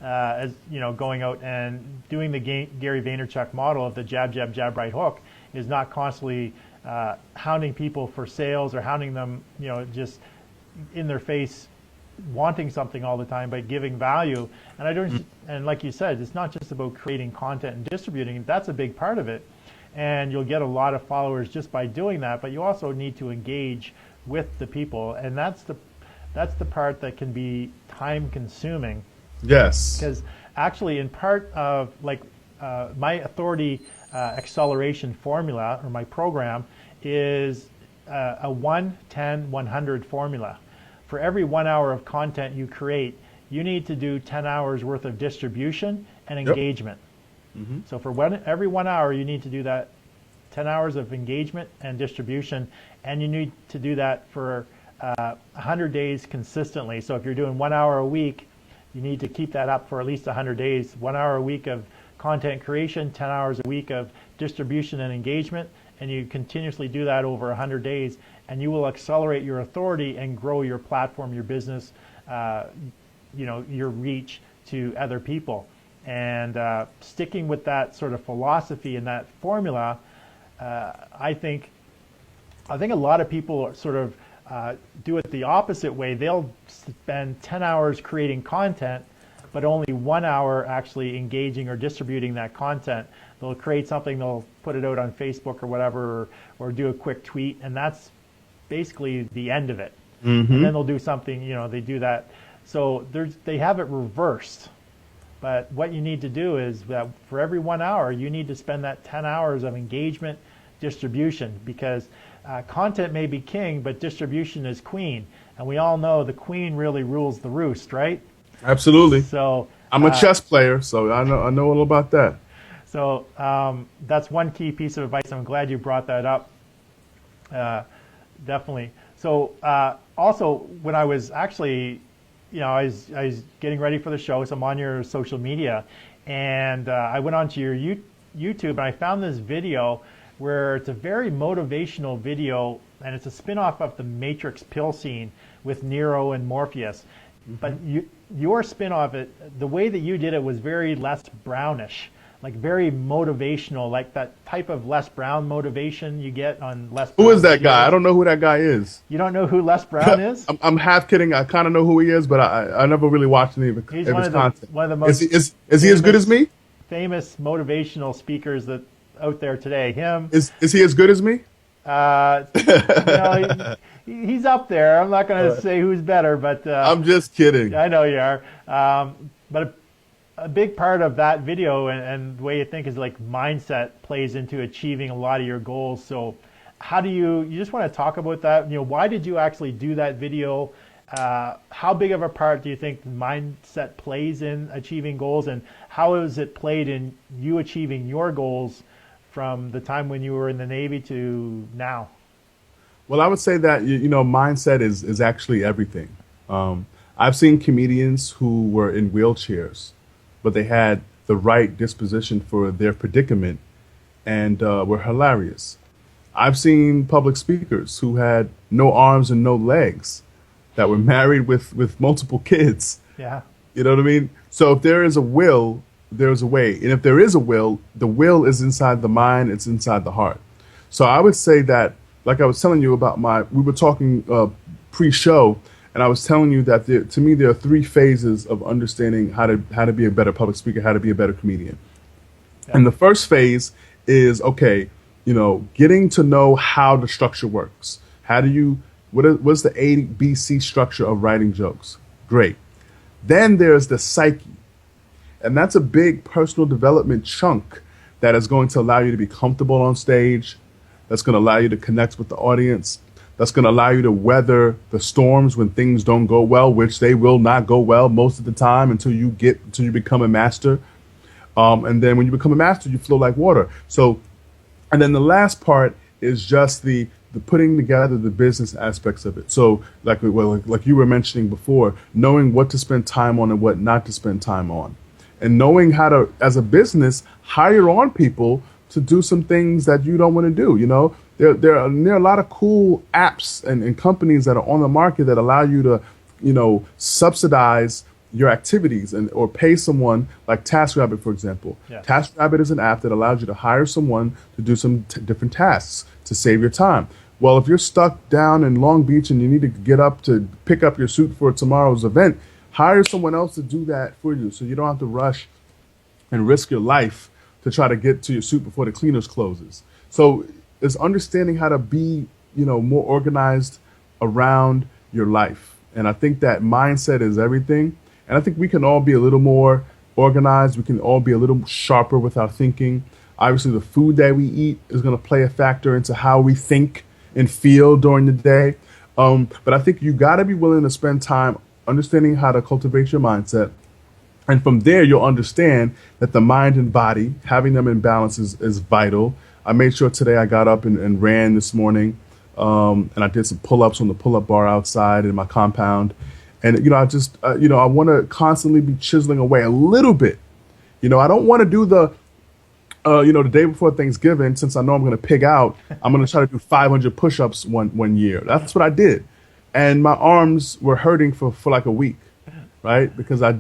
Speaker 1: as going out and doing the Gary Vaynerchuk model of the jab, jab, jab, right hook is not constantly hounding people for sales or hounding them, just in their face, wanting something all the time, but giving value. And I don't, and like you said, it's not just about creating content and distributing. That's a big part of it. And you'll get a lot of followers just by doing that, but you also need to engage with the people. And that's the part that can be time consuming.
Speaker 2: Yes.
Speaker 1: Because actually in part of my authority acceleration formula, or my program, is a 1-10-100 formula. For every 1 hour of content you create, you need to do 10 hours worth of distribution and engagement. Mm-hmm. So for every 1 hour, you need to do that 10 hours of engagement and distribution, and you need to do that for 100 days consistently. So if you're doing 1 hour a week, you need to keep that up for at least 100 days. 1 hour a week of content creation, 10 hours a week of distribution and engagement, and you continuously do that over 100 days, and you will accelerate your authority and grow your platform, your business, your reach to other people. And sticking with that sort of philosophy and that formula, I think a lot of people sort of do it the opposite way. They'll spend 10 hours creating content, but only 1 hour actually engaging or distributing that content. They'll create something, they'll put it out on Facebook or whatever, or do a quick tweet, and that's basically the end of it. Mm-hmm. And then they'll do something, they do that. So they have it reversed. But what you need to do is that for every 1 hour, you need to spend that 10 hours of engagement, distribution, because content may be king, but distribution is queen. And we all know the queen really rules the roost, right?
Speaker 2: Absolutely.
Speaker 1: So
Speaker 2: I'm a chess player, so I know all about that.
Speaker 1: So that's one key piece of advice. I'm glad you brought that up. Definitely. So also, when I was actually, I was getting ready for the show, so I'm on your social media, and I went onto your YouTube, and I found this video where it's a very motivational video, and it's a spin-off of the Matrix pill scene with Neo and Morpheus. Mm-hmm. But your spin off it, the way that you did it was very Les Brownish, like very motivational, like that type of Les Brown motivation you get on Les Brown.
Speaker 2: Who is that guy? I don't know who that guy is.
Speaker 1: You don't know who Les Brown is?
Speaker 2: I'm half kidding. I kind of know who he is, but I never really watched any of his content.
Speaker 1: One of the most
Speaker 2: is he as good as me?
Speaker 1: Famous motivational speakers that out there today. Him.
Speaker 2: Is he as good as me?
Speaker 1: He's up there. I'm not going to say who's better, but
Speaker 2: I'm just kidding.
Speaker 1: I know you are. But a big part of that video and the way you think is like mindset plays into achieving a lot of your goals. So how do you just want to talk about that? Why did you actually do that video? How big of a part do you think mindset plays in achieving goals, and how has it played in you achieving your goals from the time when you were in the Navy to now?
Speaker 2: Well, I would say that, mindset is actually everything. I've seen comedians who were in wheelchairs, but they had the right disposition for their predicament and were hilarious. I've seen public speakers who had no arms and no legs that were married with multiple kids.
Speaker 1: Yeah.
Speaker 2: You know what I mean? So if there is a will, there's a way. And if there is a will, the will is inside the mind, it's inside the heart. So I would say that, like I was telling you about we were talking pre-show, and I was telling you that to me there are 3 phases of understanding how to be a better public speaker, how to be a better comedian. Yeah. And the first phase is, getting to know how the structure works. What's the ABC structure of writing jokes? Great. Then there's the psyche. And that's a big personal development chunk that is going to allow you to be comfortable on stage, that's going to allow you to connect with the audience, that's going to allow you to weather the storms when things don't go well, which they will not go well most of the time until you become a master. And then when you become a master, you flow like water. So, and then the last part is just the putting together the business aspects of it. So like you were mentioning before, knowing what to spend time on and what not to spend time on. And knowing how to, as a business, hire on people to do some things that you don't want to do. You know, there are a lot of cool apps and companies that are on the market that allow you to, you know, subsidize your activities or pay someone, like TaskRabbit, for example. Yeah. TaskRabbit is an app that allows you to hire someone to do some different tasks to save your time. Well, if you're stuck down in Long Beach and you need to get up to pick up your suit for tomorrow's event, hire someone else to do that for you so you don't have to rush and risk your life to try to get to your suit before the cleaners closes. So it's understanding how to be, you know, more organized around your life. And I think that mindset is everything. And I think we can all be a little more organized. We can all be a little sharper with our thinking. Obviously, the food that we eat is going to play a factor into how we think and feel during the day. But I think you got to be willing to spend time understanding how to cultivate your mindset. And from there, you'll understand that the mind and body, having them in balance is vital. I made sure today I got up and ran this morning. And I did some pull-ups on the pull-up bar outside in my compound. And, you know, I just, you know, I want to constantly be chiseling away a little bit. You know, I don't want to do the, you know, the day before Thanksgiving, since I know I'm going to pig out, I'm going to try to do 500 push-ups one year. That's what I did. And my arms were hurting for like a week, right? Because I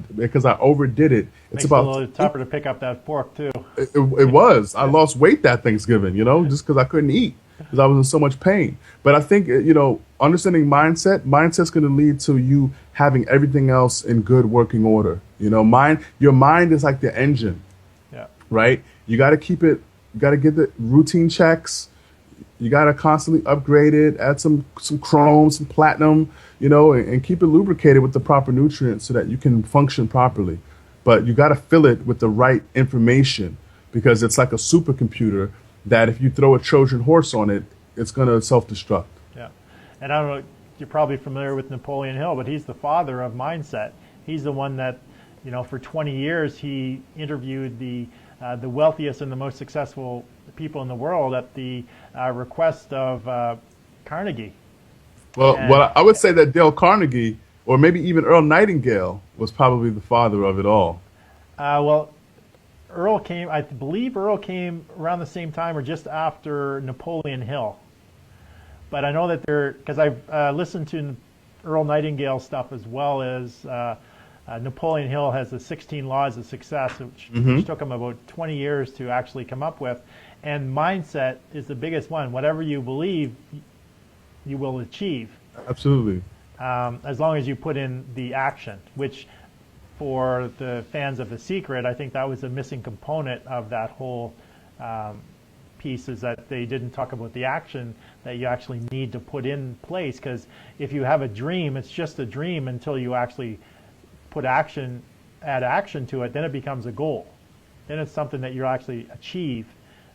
Speaker 2: overdid it.
Speaker 1: It's about a little tougher to pick up that fork, too.
Speaker 2: It was. I lost weight that Thanksgiving, you know, just because I couldn't eat, because I was in so much pain. But I think, you know, understanding mindset's going to lead to you having everything else in good working order. You know, your mind is like the engine, right? You got to keep it, you got to get the routine checks. You got to constantly upgrade it, add some chrome, some platinum, you know, and keep it lubricated with the proper nutrients so that you can function properly. But you got to fill it with the right information, because it's like a supercomputer that if you throw a Trojan horse on it, it's going to self-destruct.
Speaker 1: Yeah. And I don't know, you're probably familiar with Napoleon Hill, but he's the father of mindset. He's the one that, you know, for 20 years he interviewed the wealthiest and the most successful people in the world at the request of Carnegie.
Speaker 2: Well, I would say that Dale Carnegie, or maybe even Earl Nightingale, was probably the father of it all.
Speaker 1: Well, I believe Earl came around the same time or just after Napoleon Hill. But I know that because I've listened to Earl Nightingale stuff as well as Napoleon Hill has the 16 Laws of Success, which took him about 20 years to actually come up with. And mindset is the biggest one. Whatever you believe, you will achieve.
Speaker 2: Absolutely.
Speaker 1: As long as you put in the action, which for the fans of The Secret, I think that was a missing component of that whole piece, is that they didn't talk about the action that you actually need to put in place. Because if you have a dream, it's just a dream until you actually add action to it, then it becomes a goal. Then it's something that you actually achieve.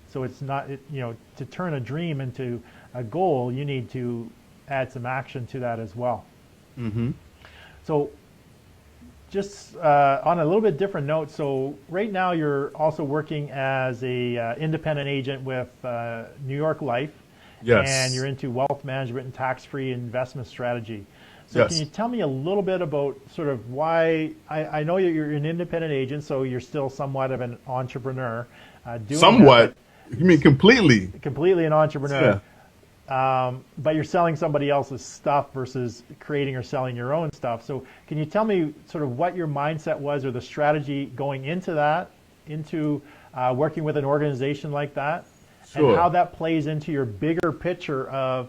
Speaker 1: So it's not, you know, to turn a dream into a goal, you need to add some action to that as well.
Speaker 2: Mm-hmm.
Speaker 1: So just on a little bit different note, so right now you're also working as a independent agent with New York Life.
Speaker 2: Yes.
Speaker 1: And you're into wealth management and tax-free investment strategy. So
Speaker 2: yes.
Speaker 1: Can you tell me a little bit about sort of why, I know you're an independent agent, so you're still somewhat of an entrepreneur.
Speaker 2: Somewhat? You mean completely?
Speaker 1: Completely an entrepreneur. Yeah. But you're selling somebody else's stuff versus creating or selling your own stuff. So can you tell me sort of what your mindset was, or the strategy going into that, into working with an organization like that? Sure. And how that plays into your bigger picture of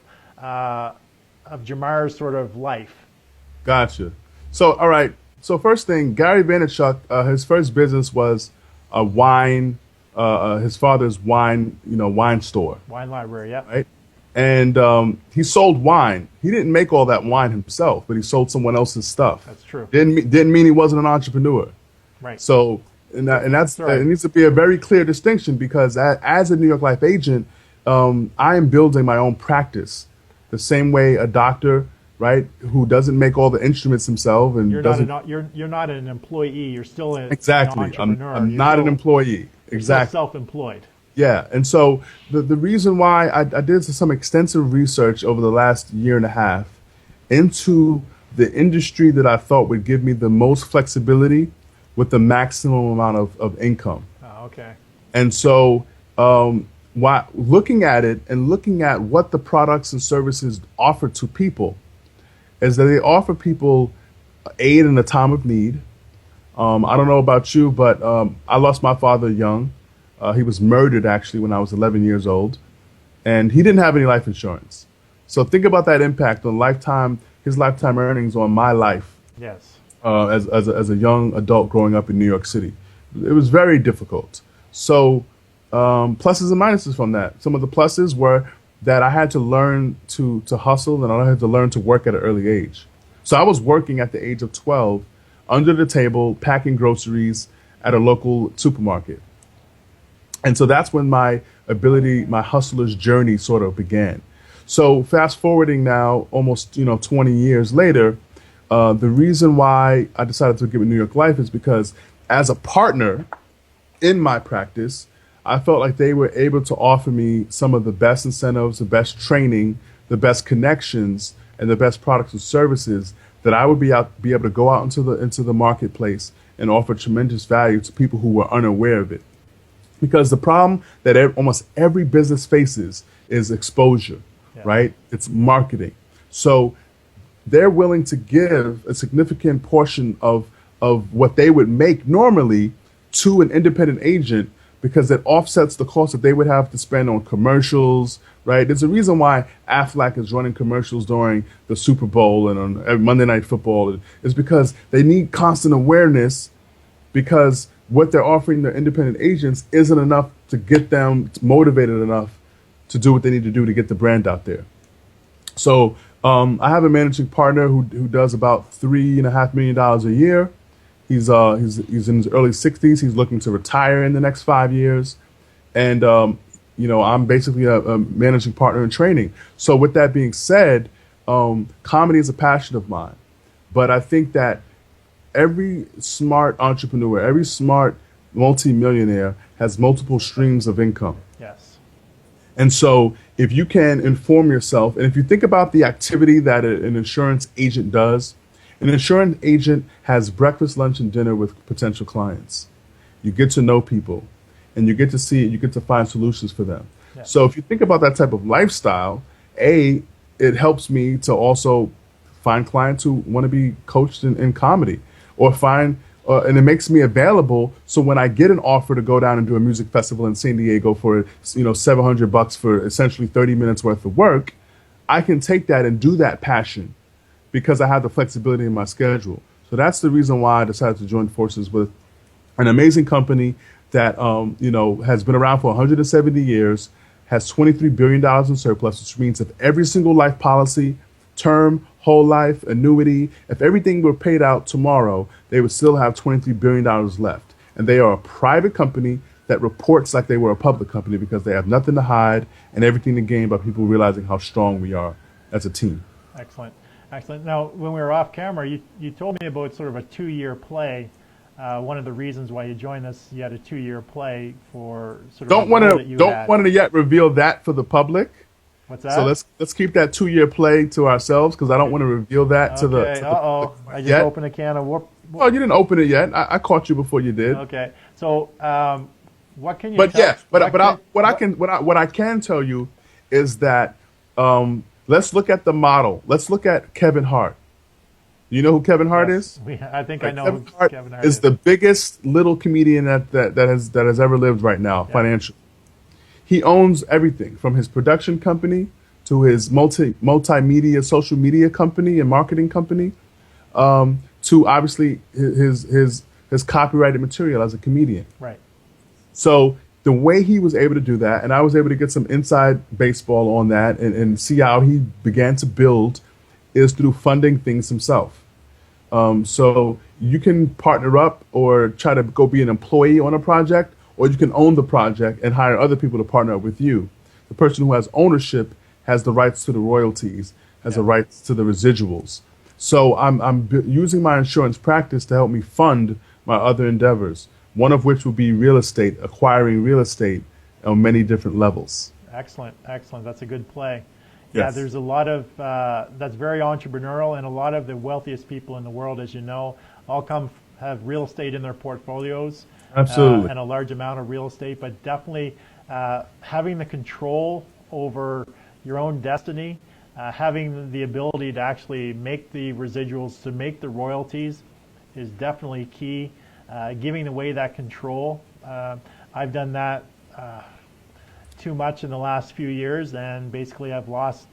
Speaker 1: Jamarr's sort of life. Gotcha.
Speaker 2: So, all right. So first thing, Gary Vaynerchuk, his first business was a wine, his father's wine store.
Speaker 1: Wine library, yeah.
Speaker 2: Right. And he sold wine. He didn't make all that wine himself, but he sold someone else's stuff.
Speaker 1: That's true.
Speaker 2: Didn't mean he wasn't an entrepreneur.
Speaker 1: Right.
Speaker 2: So And that's
Speaker 1: right.
Speaker 2: it needs to be a very clear distinction because as a New York Life agent, I am building my own practice, the same way a doctor, right, who doesn't make all the instruments himself and
Speaker 1: You're
Speaker 2: doesn't
Speaker 1: you're not an employee. You're still an
Speaker 2: exactly.
Speaker 1: entrepreneur.
Speaker 2: I'm
Speaker 1: You're
Speaker 2: not
Speaker 1: still,
Speaker 2: an employee.
Speaker 1: You're still
Speaker 2: Exactly.
Speaker 1: self-employed.
Speaker 2: Yeah, and so the reason why I did some extensive research over the last year and a half into the industry that I thought would give me the most flexibility with the maximum amount of income.
Speaker 1: Oh, okay.
Speaker 2: And so, while looking at it and looking at what the products and services offer to people, is that they offer people aid in a time of need. I don't know about you, but I lost my father young. He was murdered actually when I was 11 years old, and he didn't have any life insurance. So think about that impact on his lifetime earnings on my life
Speaker 1: Yes.
Speaker 2: as a young adult growing up in New York City. It was very difficult. So pluses and minuses from that. Some of the pluses were that I had to learn to hustle and I had to learn to work at an early age. So I was working at the age of 12 under the table, packing groceries at a local supermarket. And so that's when my hustler's journey sort of began. So fast forwarding now, almost 20 years later, the reason why I decided to give it New York Life is because as a partner in my practice, I felt like they were able to offer me some of the best incentives, the best training, the best connections, and the best products and services that I would be able to go out into the marketplace and offer tremendous value to people who were unaware of it. Because the problem that almost every business faces is exposure, right? It's marketing. So they're willing to give a significant portion of what they would make normally to an independent agent because it offsets the cost that they would have to spend on commercials, right? There's a reason why Aflac is running commercials during the Super Bowl and on every Monday Night Football. It's because they need constant awareness because what they're offering their independent agents isn't enough to get them motivated enough to do what they need to do to get the brand out there. So I have a managing partner who does about $3.5 million a year. He's in his early 60s. He's looking to retire in the next 5 years. And, I'm basically a managing partner in training. So with that being said, comedy is a passion of mine. But I think that every smart entrepreneur, every smart multimillionaire has multiple streams of income.
Speaker 1: Yes.
Speaker 2: And so if you can inform yourself, and if you think about the activity that an insurance agent does, an insurance agent has breakfast, lunch, and dinner with potential clients. You get to know people, and you get to find solutions for them. Yeah. So if you think about that type of lifestyle, it helps me to also find clients who want to be coached in comedy, or and it makes me available. So when I get an offer to go down and do a music festival in San Diego for $700 for essentially 30 minutes worth of work, I can take that and do that passion because I have the flexibility in my schedule. So that's the reason why I decided to join forces with an amazing company that has been around for 170 years, has $23 billion in surplus, which means if every single life policy, term, whole life, annuity, if everything were paid out tomorrow, they would still have $23 billion left. And they are a private company that reports like they were a public company because they have nothing to hide and everything to gain by people realizing how strong we are as a team.
Speaker 1: Excellent. Excellent. Now, when we were off camera, you told me about sort of a 2-year play. One of the reasons why you joined us, you had a 2-year play for sort of
Speaker 2: don't want to yet reveal that for the public.
Speaker 1: What's that?
Speaker 2: So let's keep that 2-year play to ourselves because I don't want to reveal that to the.
Speaker 1: I just opened a can of whoop.
Speaker 2: Oh, you didn't open it yet. I caught you before you did.
Speaker 1: Okay. So what can you?
Speaker 2: But
Speaker 1: tell
Speaker 2: yeah, what I can tell you is that let's look at the model. Let's look at Kevin Hart. You know who Kevin Hart is?
Speaker 1: I think I know
Speaker 2: Kevin
Speaker 1: who
Speaker 2: Hart
Speaker 1: Kevin Hart
Speaker 2: is. The biggest little comedian that has ever lived right now, financially. He owns everything from his production company to his multimedia, social media company and marketing company, to obviously his copyrighted material as a comedian.
Speaker 1: Right.
Speaker 2: So the way he was able to do that, and I was able to get some inside baseball on that and see how he began to build, is through funding things himself. So you can partner up or try to go be an employee on a project, or you can own the project and hire other people to partner up with you. The person who has ownership has the rights to the royalties, has the rights to the residuals. So I'm using my insurance practice to help me fund my other endeavors, one of which will be real estate, acquiring real estate on many different levels.
Speaker 1: Excellent, excellent. That's a good play.
Speaker 2: Yes.
Speaker 1: Yeah, there's a lot of, that's very entrepreneurial, and a lot of the wealthiest people in the world, as you know, all have real estate in their portfolios.
Speaker 2: Absolutely.
Speaker 1: And a large amount of real estate, but definitely having the control over your own destiny, having the ability to actually make the residuals, to make the royalties is definitely key. Giving away that control. I've done that too much in the last few years, and basically I've lost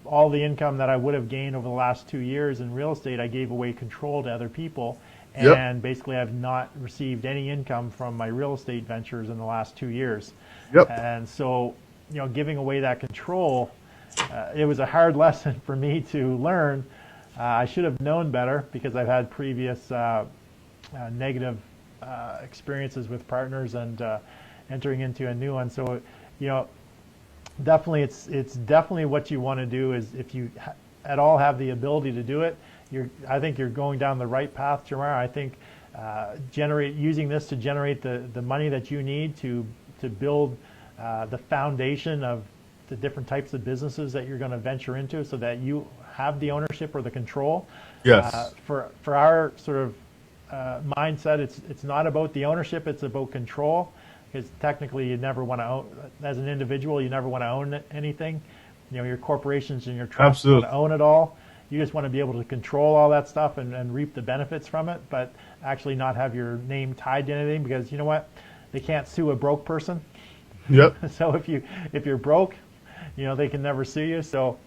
Speaker 1: all the income that I would have gained over the last 2 years in real estate. I gave away control to other people, and basically I've not received any income from my real estate ventures in the last 2 years. And so, giving away that control, it was a hard lesson for me to learn. I should have known better, because I've had previous negative experiences with partners and entering into a new one. So, definitely it's definitely what you want to do. Is if you at all have the ability to do it, I think you're going down the right path, Jamarr. I think using this to generate the money that you need to build the foundation of the different types of businesses that you're going to venture into, so that you have the ownership or the control.
Speaker 2: Yes.
Speaker 1: For our sort of mindset, it's not about the ownership, it's about control. Because technically, you never want to own, as an individual, you never want to own anything. Your corporations and your trusts want to own it all. You just want to be able to control all that stuff and reap the benefits from it, but actually not have your name tied to anything, because you know what? They can't sue a broke person.
Speaker 2: Yep.
Speaker 1: So if you're broke, they can never sue you. So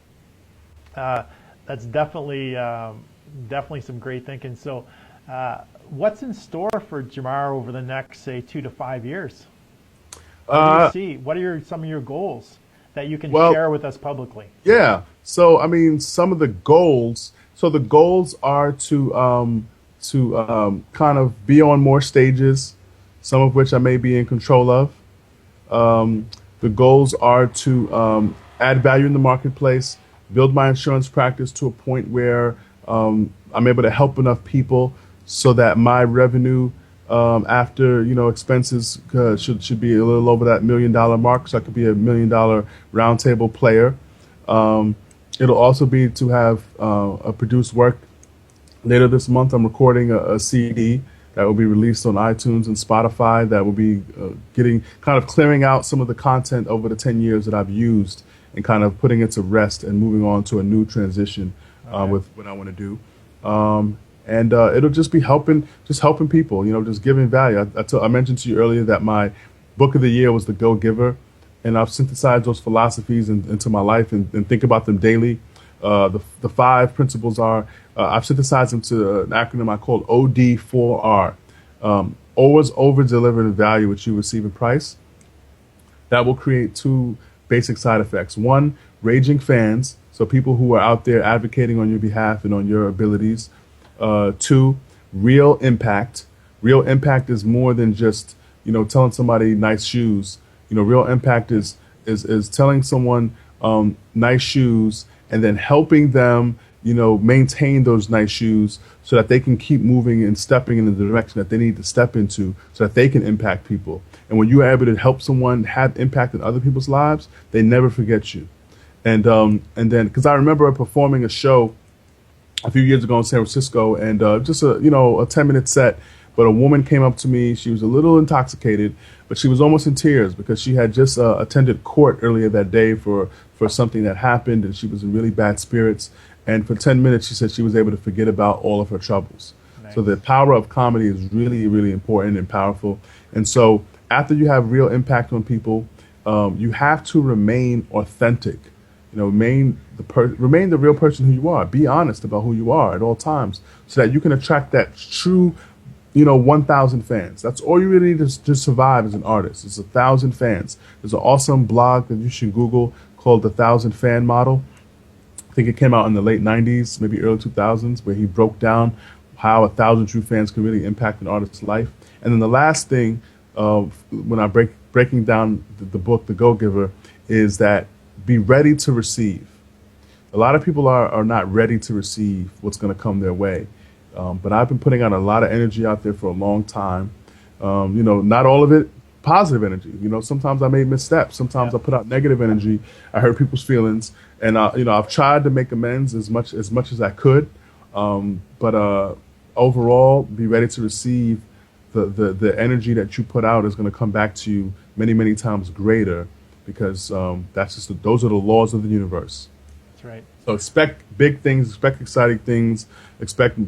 Speaker 1: that's definitely some great thinking. So what's in store for Jamarr over the next, say, 2 to 5 years? What do you see? What are some of your goals that you can share with us publicly?
Speaker 2: Yeah. So, some of the goals. So the goals are to kind of be on more stages, some of which I may be in control of. The goals are to add value in the marketplace, build my insurance practice to a point where I'm able to help enough people so that my revenue after expenses should be a little over that $1 million mark, so I could be a $1 million roundtable player. It'll also be to have a produced work. Later this month, I'm recording a CD that will be released on iTunes and Spotify. That will be clearing out some of the content over the 10 years that I've used, and kind of putting it to rest and moving on to a new transition with what I want to do. And it'll just be helping people, just giving value. I mentioned to you earlier that my book of the year was The Go Giver, and I've synthesized those philosophies into my life and think about them daily. The 5 principles are, I've synthesized them to an acronym I called OD4R. Always over-deliver the value which you receive in price. That will create 2 basic side effects. 1, raging fans, so people who are out there advocating on your behalf and on your abilities. 2, real impact. Real impact is more than just, telling somebody nice shoes. Real impact is telling someone nice shoes and then helping them, maintain those nice shoes so that they can keep moving and stepping in the direction that they need to step into so that they can impact people. And when you are able to help someone have impact in other people's lives, they never forget you. And then, because I remember performing a show a few years ago in San Francisco, and just a 10-minute set. But a woman came up to me. She was a little intoxicated, but she was almost in tears because she had just attended court earlier that day for something that happened, and she was in really bad spirits. And for 10 minutes, she said she was able to forget about all of her troubles. Nice. So the power of comedy is really, really important and powerful. And so after you have real impact on people, you have to remain authentic. Remain the real person who you are. Be honest about who you are at all times, so that you can attract that true, 1,000 fans. That's all you really need to survive as an artist. It's 1,000 fans. There's an awesome blog that you should Google called The 1,000 Fan Model. I think it came out in the late 90s, maybe early 2000s, where he broke down how 1,000 True Fans can really impact an artist's life. And then the last thing, when I breaking down the book, The Go-Giver, is that be ready to receive. A lot of people are not ready to receive what's going to come their way. But I've been putting out a lot of energy out there for a long time. Not all of it positive energy. Sometimes I made missteps. Sometimes I put out negative energy. I hurt people's feelings, and I've tried to make amends as much as I could. But overall, be ready to receive the energy that you put out is going to come back to you many, many times greater, because those are the laws of the universe.
Speaker 1: That's right.
Speaker 2: So expect big things, expect exciting things, expect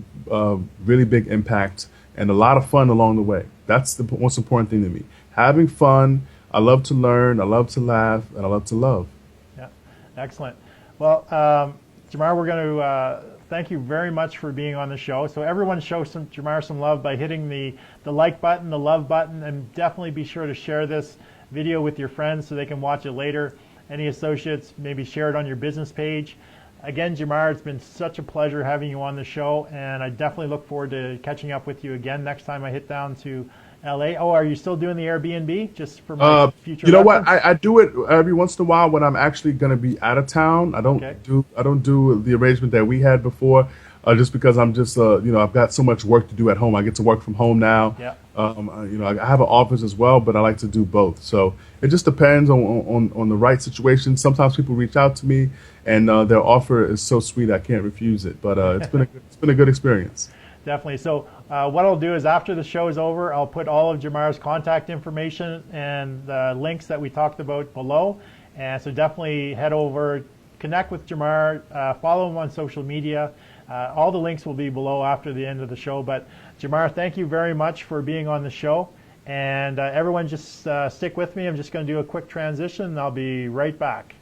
Speaker 2: really big impact, and a lot of fun along the way. That's the most important thing to me. Having fun. I love to learn. I love to laugh, and I love to love.
Speaker 1: Yeah, excellent. Well, Jamarr, we're going to thank you very much for being on the show. So everyone show Jamarr some love by hitting the like button, the love button, and definitely be sure to share this video with your friends so they can watch it later. Any associates, maybe share it on your business page. Again, Jamarr, it's been such a pleasure having you on the show, and I definitely look forward to catching up with you again next time I hit down to LA. Oh, are you still doing the Airbnb just for my future
Speaker 2: You know
Speaker 1: reference?
Speaker 2: what? I do it every once in a while when I'm actually going to be out of town. I don't do the arrangement that we had before, just because I'm just I've got so much work to do at home. I get to work from home now.
Speaker 1: Yeah.
Speaker 2: I have an office as well, but I like to do both. So it just depends on the right situation. Sometimes people reach out to me, and their offer is so sweet I can't refuse it. But it's been a good experience. Definitely.
Speaker 1: So what I'll do is after the show is over, I'll put all of Jamarr's contact information and the links that we talked about below. And so definitely head over, connect with Jamarr, follow him on social media. All the links will be below after the end of the show. But Jamarr, thank you very much for being on the show. And everyone just stick with me. I'm just going to do a quick transition, and I'll be right back.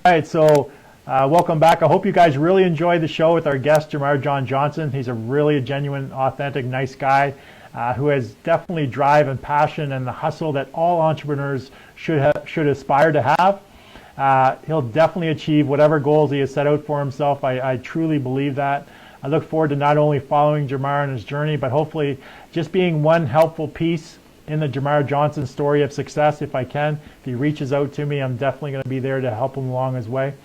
Speaker 1: All right, so welcome back. I hope you guys really enjoyed the show with our guest, Jamarr John Johnson. He's a really genuine, authentic, nice guy who has definitely drive and passion and the hustle that all entrepreneurs should aspire to have. He'll definitely achieve whatever goals he has set out for himself. I truly believe that. I look forward to not only following Jamarr on his journey, but hopefully just being one helpful piece in the Jamarr Johnson story of success if I can. If he reaches out to me, I'm definitely going to be there to help him along his way.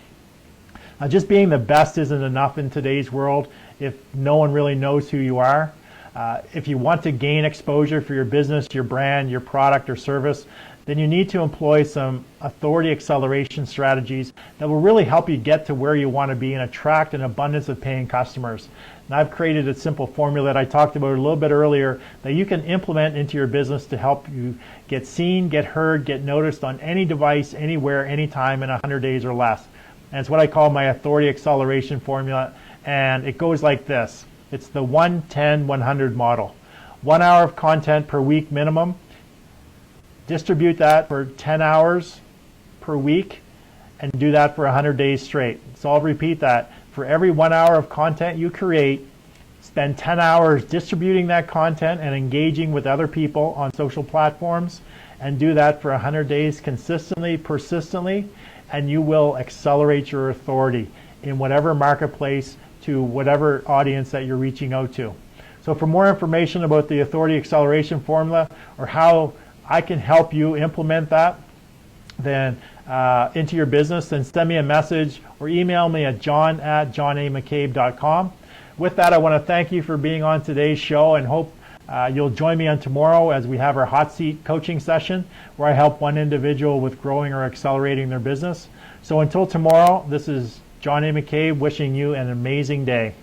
Speaker 1: Just being the best isn't enough in today's world if no one really knows who you are. If you want to gain exposure for your business, your brand, your product or service, then you need to employ some authority acceleration strategies that will really help you get to where you want to be and attract an abundance of paying customers. And I've created a simple formula that I talked about a little bit earlier that you can implement into your business to help you get seen, get heard, get noticed on any device, anywhere, anytime in 100 days or less. And it's what I call my authority acceleration formula. And it goes like this. It's the 1-10-100 model. 1 hour of content per week minimum. Distribute that for 10 hours per week and do that for 100 days straight. So I'll repeat that. For every 1 hour of content you create, spend 10 hours distributing that content and engaging with other people on social platforms, and do that for 100 days consistently, persistently, and you will accelerate your authority in whatever marketplace to whatever audience that you're reaching out to. So for more information about the authority acceleration formula or how I can help you implement that then into your business, then send me a message or email me at john@johnamccabe.com. With that, I want to thank you for being on today's show and hope you'll join me on tomorrow as we have our hot seat coaching session where I help one individual with growing or accelerating their business. So until tomorrow, this is John A. McCabe wishing you an amazing day.